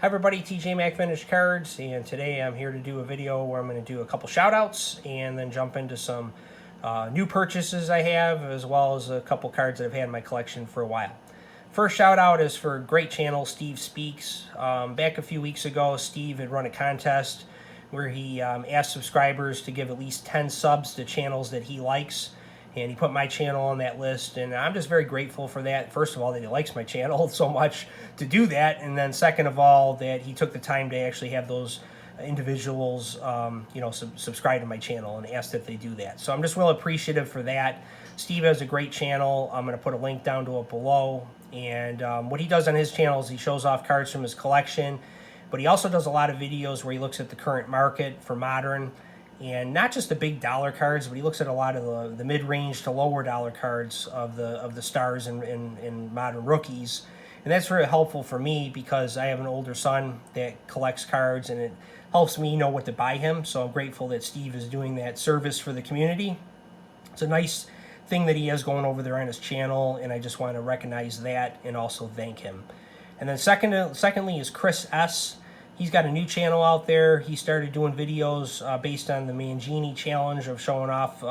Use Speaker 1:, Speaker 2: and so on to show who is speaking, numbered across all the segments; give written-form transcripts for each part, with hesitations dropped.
Speaker 1: Hi everybody, TJ Mac Vintage Cards, and today I'm here to do a video where I'm going to do a couple shout outs and then jump into some new purchases I have, as well as a couple cards that I've had in my collection for a while. First shout out is for a great channel, Steve Speaks. Back a few weeks ago, Steve had run a contest where he asked subscribers to give at least 10 subs to channels that he likes. And he put my channel on that list, and I'm just very grateful for that. First of all, that he likes my channel so much to do that, and then second of all, that he took the time to actually have those individuals, subscribe to my channel and ask that they do that. So I'm just real appreciative for that. Steve has a great channel. I'm going to put a link down to it below. And what he does on his channel is he shows off cards from his collection, but he also does a lot of videos where he looks at the current market for modern. And not just the big dollar cards, but he looks at a lot of the mid-range to lower dollar cards of the stars and modern rookies. And that's very helpful for me because I have an older son that collects cards, and it helps me know what to buy him. So I'm grateful that Steve is doing that service for the community. It's a nice thing that he has going over there on his channel, and I just want to recognize that and also thank him. And then secondly is Chris S. He's got a new channel out there. He started doing videos based on the Mangini challenge of showing off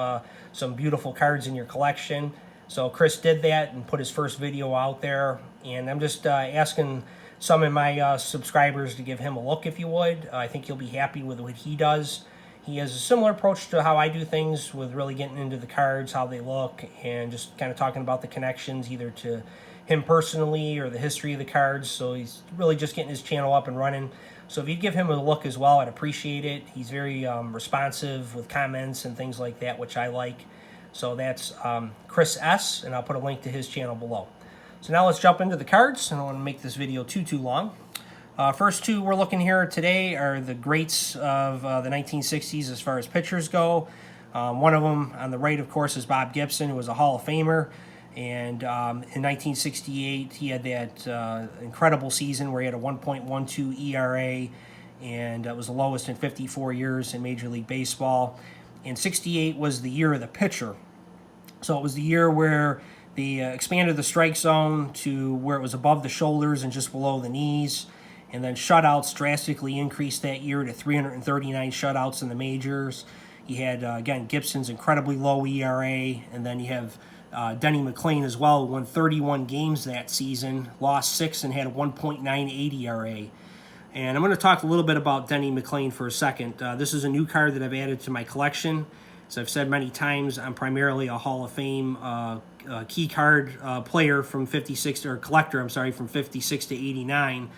Speaker 1: some beautiful cards in your collection. So Chris did that and put his first video out there. And I'm just asking some of my subscribers to give him a look if you would. I think you'll be happy with what he does. He has a similar approach to how I do things, with really getting into the cards, how they look, and just kind of talking about the connections either to him personally or the history of the cards. So he's really just getting his channel up and running. So if you'd give him a look as well, I'd appreciate it. He's very responsive with comments and things like that, which I like. So that's Chris S., and I'll put a link to his channel below. So now let's jump into the cards. I don't want to make this video too long. First two we're looking here today are the greats of the 1960s as far as pitchers go. One of them on the right, of course, is Bob Gibson, who was a Hall of Famer. And in 1968, he had that incredible season where he had a 1.12 ERA, and that was the lowest in 54 years in Major League Baseball. And 68 was the year of the pitcher. So it was the year where they expanded the strike zone to where it was above the shoulders and just below the knees. And then shutouts drastically increased that year to 339 shutouts in the majors. You had, again, Gibson's incredibly low ERA, and then you have Denny Mclean as well, who won 31 games that season, lost 6, and had a 1.98 ERA. And I'm going to talk a little bit about Denny Mclean for a second. This is a new card that I've added to my collection. As I've said many times, I'm primarily a Hall of Fame key card player from 56, or collector, I'm sorry, from 56 to 89.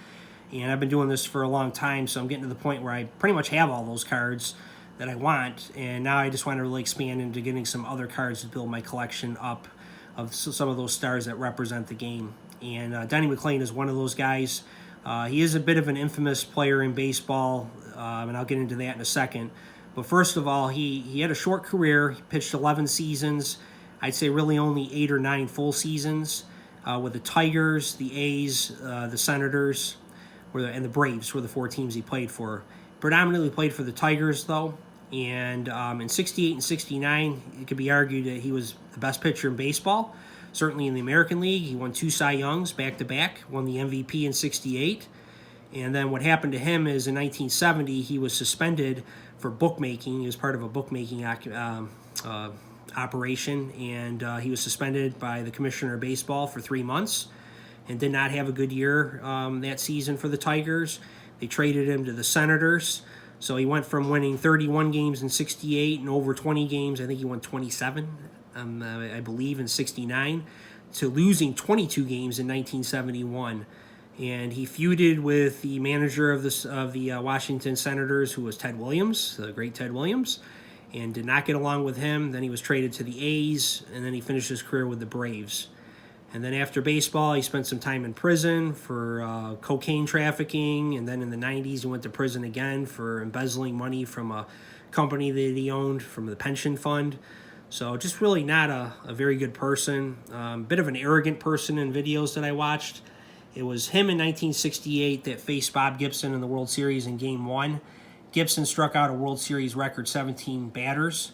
Speaker 1: And I've been doing this for a long time, so I'm getting to the point where I pretty much have all those cards that I want, and now I just want to really expand into getting some other cards to build my collection up of some of those stars that represent the game. And Denny Mclean is one of those guys. He is a bit of an infamous player in baseball, and I'll get into that in a second. But first of all, he had a short career. He pitched 11 seasons. I'd say really only 8 or 9 full seasons with the Tigers, the A's, the Senators, and the Braves were the 4 teams he played for. Predominantly played for the Tigers, though, and in 68 and 69, it could be argued that he was the best pitcher in baseball. Certainly in the American League, he won 2 Cy Youngs back-to-back, won the MVP in 68, and then what happened to him is in 1970, he was suspended for bookmaking. He was part of a bookmaking operation, and he was suspended by the Commissioner of Baseball for 3 months and did not have a good year that season for the Tigers. They traded him to the Senators. So he went from winning 31 games in 68 and over 20 games, I think he won 27, I believe, in 69, to losing 22 games in 1971. And he feuded with the manager of the Washington Senators, who was Ted Williams, the great Ted Williams, and did not get along with him. Then he was traded to the A's, and then he finished his career with the Braves. And then after baseball, he spent some time in prison for cocaine trafficking. And then in the 90s, he went to prison again for embezzling money from a company that he owned from the pension fund. So just really not a very good person. Bit of an arrogant person in videos that I watched. It was him in 1968 that faced Bob Gibson in the World Series in Game 1. Gibson struck out a World Series record 17 batters.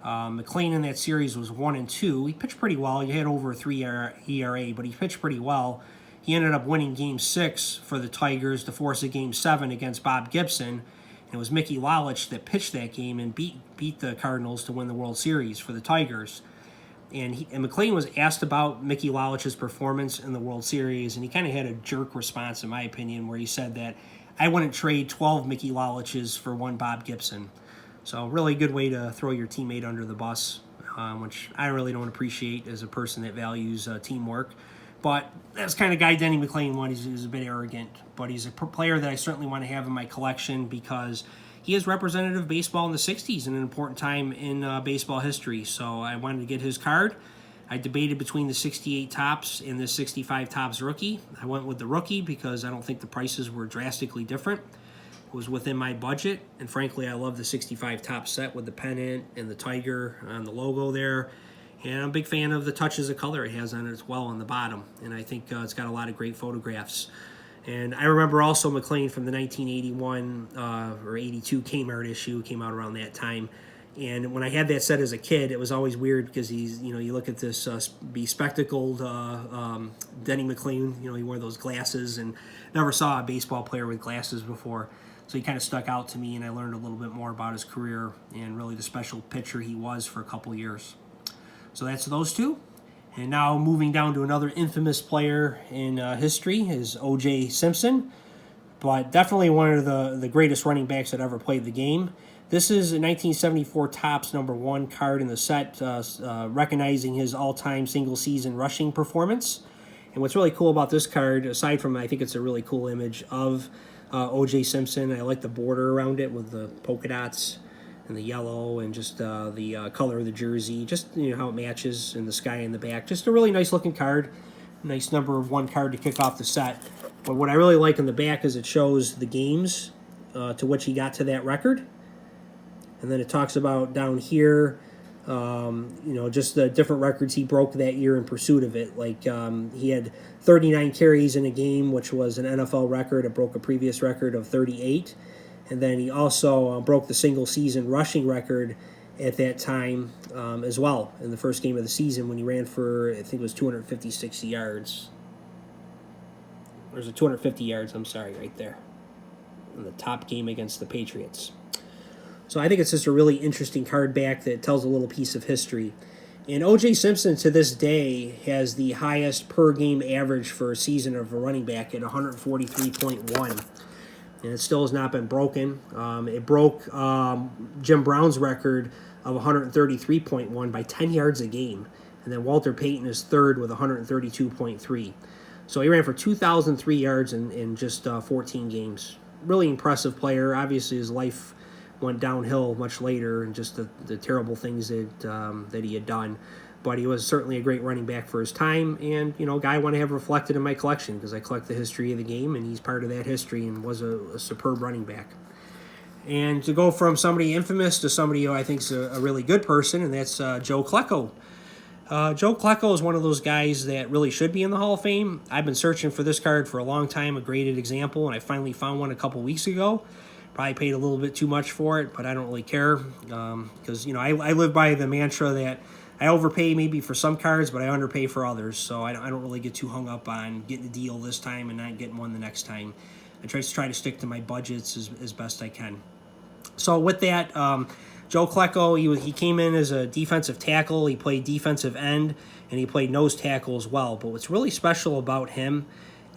Speaker 1: Mclean in that series was 1-2. He pitched pretty well. He had over a 3 ERA, but he pitched pretty well. he ended up winning Game 6 for the Tigers to force a Game 7 against Bob Gibson. And it was Mickey Lalich that pitched that game and beat the Cardinals to win the World Series for the Tigers. And McLean was asked about Mickey Lalich's performance in the World Series, and he kind of had a jerk response, in my opinion, where he said that I wouldn't trade 12 Mickey Laliches for one Bob Gibson. So really good way to throw your teammate under the bus, which I really don't appreciate as a person that values teamwork. But that's kind of guy Denny Mclean was. He's a bit arrogant, but he's a player that I certainly want to have in my collection because he is representative of baseball in the 60s and an important time in baseball history. So I wanted to get his card. I debated between the 68 Topps and the 65 Topps rookie. I went with the rookie because I don't think the prices were drastically different. It was within my budget, and frankly, I love the 65 Topps set with the pennant and the tiger on the logo there. And I'm a big fan of the touches of color it has on it as well on the bottom. And I think it's got a lot of great photographs. And I remember also McLean from the 1981 or 82 Kmart issue, came out around that time. And when I had that set as a kid, it was always weird because he's, you look at this bespectacled Denny Mclean, he wore those glasses and never saw a baseball player with glasses before. So he kind of stuck out to me, and I learned a little bit more about his career and really the special pitcher he was for a couple years. So that's those two. And now moving down to another infamous player in history is O.J. Simpson, but definitely one of the greatest running backs that ever played the game. This is a 1974 Topps #1 card in the set, recognizing his all-time single-season rushing performance. And what's really cool about this card, aside from I think it's a really cool image of O.J. Simpson, I like the border around it with the polka dots and the yellow and just the color of the jersey, just how it matches in the sky in the back. Just a really nice looking card, nice #1 card to kick off the set. But what I really like in the back is it shows the games to which he got to that record. And then it talks about down here, just the different records he broke that year in pursuit of it. Like he had 39 carries in a game, which was an NFL record. It broke a previous record of 38. And then he also broke the single-season rushing record at that time as well in the first game of the season when he ran for, I think it was 256 yards. There's a 250 yards, I'm sorry, right there in the top game against the Patriots. So I think it's just a really interesting card back that tells a little piece of history. And O.J. Simpson to this day has the highest per-game average for a season of a running back at 143.1. And it still has not been broken. It broke Jim Brown's record of 133.1 by 10 yards a game. And then Walter Payton is third with 132.3. So he ran for 2,003 yards in just 14 games. Really impressive player. Obviously, his life went downhill much later and just the terrible things that he had done. But he was certainly a great running back for his time, and a guy I want to have reflected in my collection because I collect the history of the game, and he's part of that history and was a superb running back. And to go from somebody infamous to somebody who I think is a really good person, and that's Joe Klecko. Joe Klecko is one of those guys that really should be in the Hall of Fame. I've been searching for this card for a long time, a graded example, and I finally found one a couple weeks ago. Probably paid a little bit too much for it, but I don't really care because I live by the mantra that I overpay maybe for some cards, but I underpay for others. So I don't really get too hung up on getting a deal this time and not getting one the next time. I try to stick to my budgets as best I can. So with that, Joe Klecko, he came in as a defensive tackle. He played defensive end, and he played nose tackle as well. But what's really special about him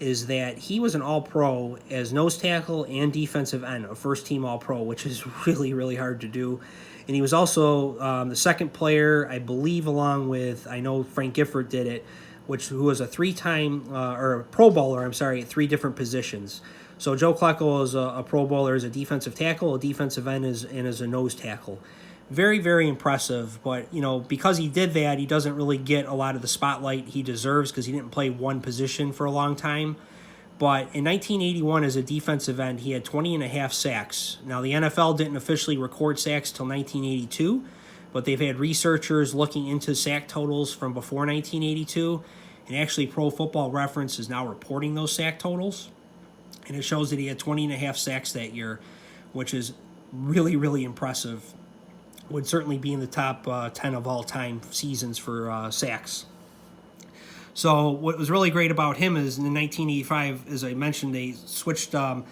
Speaker 1: is that he was an All-Pro as nose tackle and defensive end, a first-team All-Pro, which is really, really hard to do. And he was also the second player, I believe, along with, I know Frank Gifford did it, who was a three-time, or a Pro Bowler, at 3 different positions. So Joe Klecko is a Pro Bowler as a defensive tackle, a defensive end, and as a nose tackle. Very, very impressive, but, because he did that, he doesn't really get a lot of the spotlight he deserves because he didn't play one position for a long time. But in 1981, as a defensive end, he had 20 and a half sacks. Now, the NFL didn't officially record sacks till 1982, but they've had researchers looking into sack totals from before 1982, and actually Pro Football Reference is now reporting those sack totals, and it shows that he had 20 and a half sacks that year, which is really, really impressive. Would certainly be in the top 10 of all-time seasons for sacks. So what was really great about him is in 1985, as I mentioned, they switched to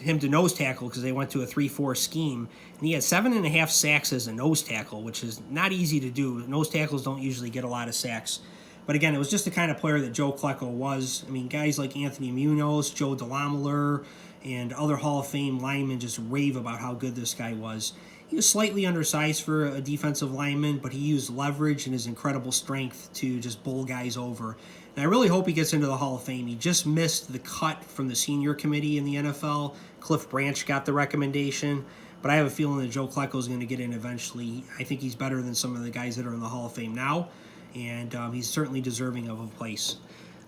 Speaker 1: him to nose tackle because they went to a 3-4 scheme. And he had 7.5 sacks as a nose tackle, which is not easy to do. Nose tackles don't usually get a lot of sacks. But again, it was just the kind of player that Joe Klecko was. I mean, guys like Anthony Munoz, Joe DeLamielleure, and other Hall of Fame linemen just rave about how good this guy was. He was slightly undersized for a defensive lineman, but he used leverage and his incredible strength to just bowl guys over. And I really hope he gets into the Hall of Fame. He just missed the cut from the senior committee in the NFL. Cliff Branch got the recommendation, but I have a feeling that Joe Klecko is going to get in eventually. I think he's better than some of the guys that are in the Hall of Fame now, and he's certainly deserving of a place.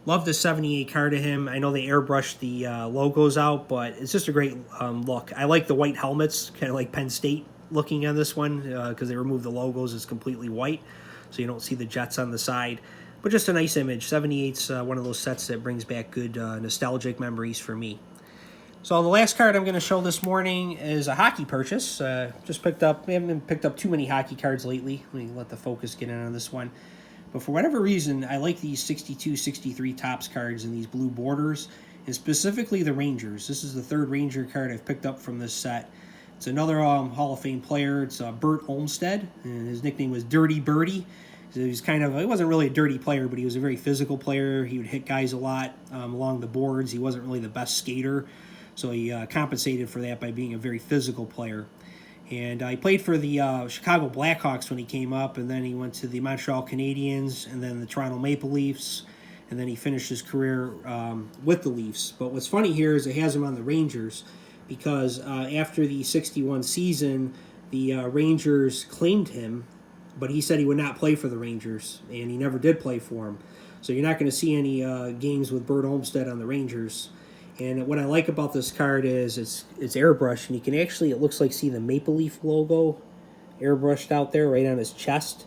Speaker 1: Love the 78 card of him. I know they airbrushed the logos out, but it's just a great look. I like the white helmets, kind of like Penn State looking on this one, because they removed the logos. It's completely white, so you don't see the Jets on the side. But just a nice image. 78's one of those sets that brings back good nostalgic memories for me. So the last card I'm going to show this morning is a hockey purchase. Just picked up, I haven't picked up too many hockey cards lately. Let me let the focus get in on this one. But for whatever reason, I like these 62, 63 Topps cards and these blue borders, and specifically the Rangers. This is the third Ranger card I've picked up from this set. It's another Hall of Fame player. It's Bert Olmsted, and his nickname was Dirty Birdie. So he wasn't really a dirty player, but he was a very physical player. He would hit guys a lot along the boards. He wasn't really the best skater, so he compensated for that by being a very physical player. And he played for the Chicago Blackhawks when he came up, and then he went to the Montreal Canadiens, and then the Toronto Maple Leafs, and then he finished his career with the Leafs. But what's funny here is it has him on the Rangers, because after the 61 season, the Rangers claimed him, but he said he would not play for the Rangers, and he never did play for them. So you're not going to see any games with Bert Olmsted on the Rangers. And what I like about this card is it's airbrushed, and you can actually, it looks like, see the Maple Leaf logo airbrushed out there right on his chest.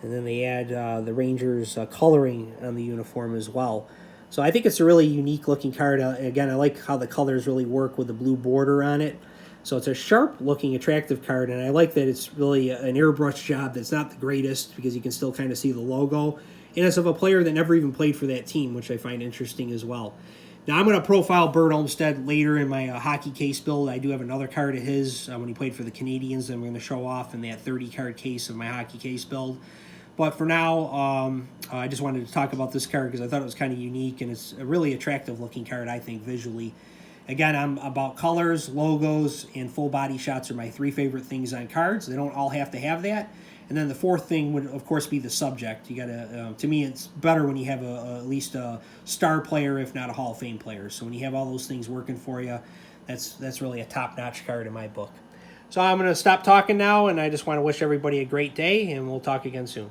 Speaker 1: And then they add the Rangers coloring on the uniform as well. So I think it's a really unique looking card. Again, I like how the colors really work with the blue border on it. So it's a sharp looking, attractive card, and I like that it's really an airbrush job that's not the greatest, because you can still kind of see the logo. And it's of a player that never even played for that team, which I find interesting as well. Now, I'm going to profile Bert Olmsted later in my hockey case build. I do have another card of his when he played for the Canadiens that I'm going to show off in that 30-card case of my hockey case build. But for now, I just wanted to talk about this card because I thought it was kind of unique, and it's a really attractive-looking card, I think, visually. Again, I'm about colors, logos, and full body shots are my three favorite things on cards. They don't all have to have that. And then the fourth thing would, of course, be the subject. You gotta, to me, it's better when you have at least a star player, if not a Hall of Fame player. So when you have all those things working for you, that's really a top-notch card in my book. So I'm going to stop talking now, and I just want to wish everybody a great day, and we'll talk again soon.